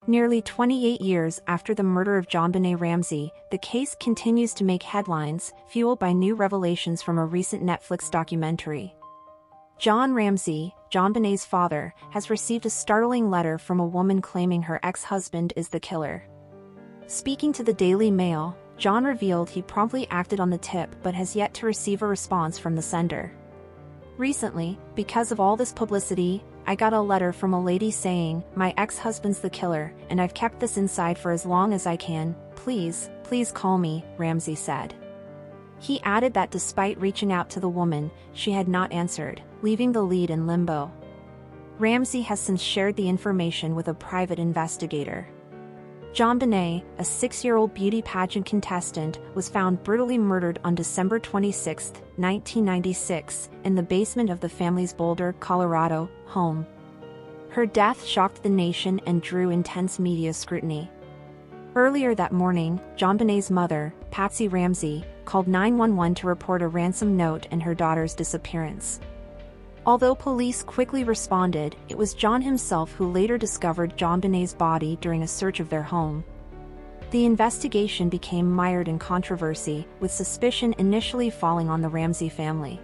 Nearly 28 years after the murder of JonBenet Ramsey, the case continues to make headlines, fueled by new revelations from a recent Netflix documentary. Jon Ramsey, JonBenet's father, has received a startling letter from a woman claiming her ex-husband is the killer. Speaking to the Daily Mail, Jon revealed he promptly acted on the tip but has yet to receive a response from the sender. Recently, because of all this publicity, I got a letter from a lady saying, "My ex-husband's the killer, and I've kept this inside for as long as I can. Please call me," Ramsey said. He added that despite reaching out to the woman, she had not answered, leaving the lead in limbo. Ramsey has since shared the information with a private investigator. JonBenet, a 6-year-old beauty pageant contestant, was found brutally murdered on December 26, 1996, in the basement of the family's Boulder, Colorado, home. Her death shocked the nation and drew intense media scrutiny. Earlier that morning, JonBenet's mother, Patsy Ramsey, called 911 to report a ransom note and her daughter's disappearance. Although police quickly responded, it was Jon himself who later discovered JonBenet's body during a search of their home. The investigation became mired in controversy, with suspicion initially falling on the Ramsey family.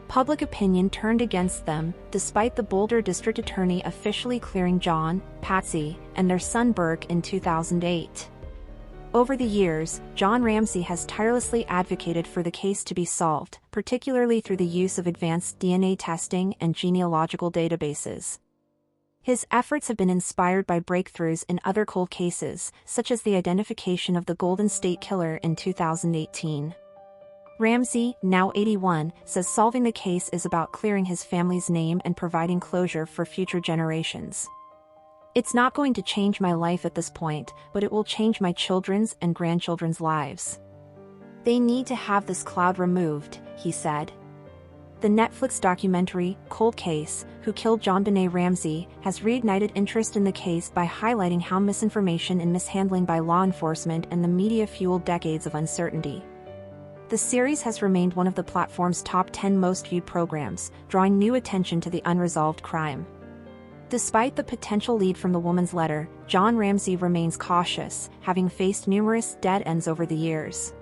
Public opinion turned against them, despite the Boulder district attorney officially clearing Jon, Patsy, and their son Burke in 2008. Over the years, Jon Ramsey has tirelessly advocated for the case to be solved, particularly through the use of advanced DNA testing and genealogical databases. His efforts have been inspired by breakthroughs in other cold cases, such as the identification of the Golden State Killer in 2018. Ramsey, now 81, says solving the case is about clearing his family's name and providing closure for future generations. "It's not going to change my life at this point, but it will change my children's and grandchildren's lives. They need to have this cloud removed," he said. The Netflix documentary, Cold Case, Who Killed JonBenet Ramsey, has reignited interest in the case by highlighting how misinformation and mishandling by law enforcement and the media fueled decades of uncertainty. The series has remained one of the platform's top 10 most viewed programs, drawing new attention to the unresolved crime. Despite the potential lead from the woman's letter, Jon Ramsey remains cautious, having faced numerous dead ends over the years.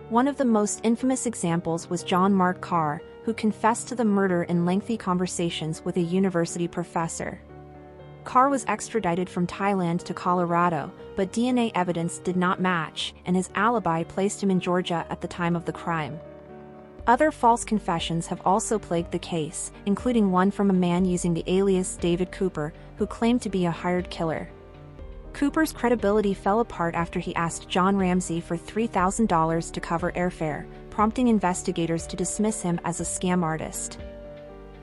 One of the most infamous examples was John Mark Carr, who confessed to the murder in lengthy conversations with a university professor. Carr was extradited from Thailand to Colorado, but DNA evidence did not match, and his alibi placed him in Georgia at the time of the crime. Other false confessions have also plagued the case, including one from a man using the alias David Cooper, who claimed to be a hired killer. Cooper's credibility fell apart after he asked Jon Ramsey for $3,000 to cover airfare, prompting investigators to dismiss him as a scam artist.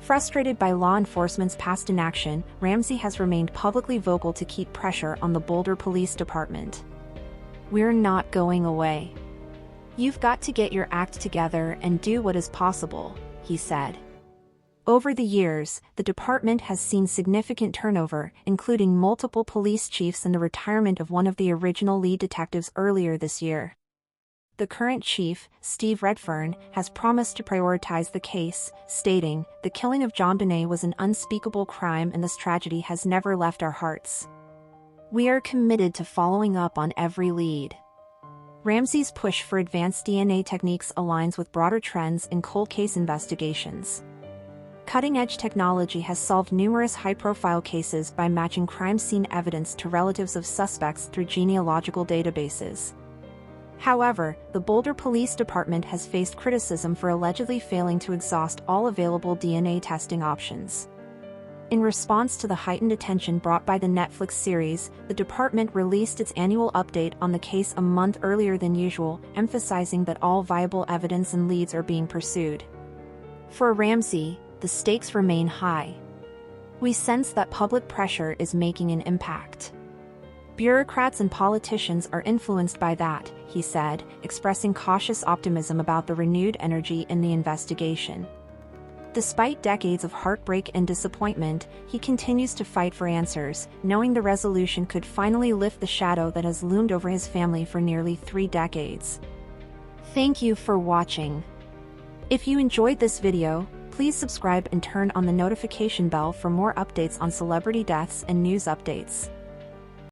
Frustrated by law enforcement's past inaction, Ramsey has remained publicly vocal to keep pressure on the Boulder Police Department. "We're not going away. You've got to get your act together and do what is possible," he said. Over the years, the department has seen significant turnover, including multiple police chiefs and the retirement of one of the original lead detectives earlier this year. The current chief, Steve Redfern, has promised to prioritize the case, stating, "The killing of JonBenet was an unspeakable crime and this tragedy has never left our hearts. We are committed to following up on every lead." Ramsey's push for advanced DNA techniques aligns with broader trends in cold case investigations. Cutting-edge technology has solved numerous high-profile cases by matching crime scene evidence to relatives of suspects through genealogical databases. However, the Boulder Police Department has faced criticism for allegedly failing to exhaust all available DNA testing options. In response to the heightened attention brought by the Netflix series, the department released its annual update on the case a month earlier than usual, emphasizing that all viable evidence and leads are being pursued. For Ramsey, the stakes remain high. "We sense that public pressure is making an impact. Bureaucrats and politicians are influenced by that," he said, expressing cautious optimism about the renewed energy in the investigation. Despite decades of heartbreak and disappointment, he continues to fight for answers, knowing the resolution could finally lift the shadow that has loomed over his family for nearly 3 decades. Thank you for watching. If you enjoyed this video, please subscribe and turn on the notification bell for more updates on celebrity deaths and news updates.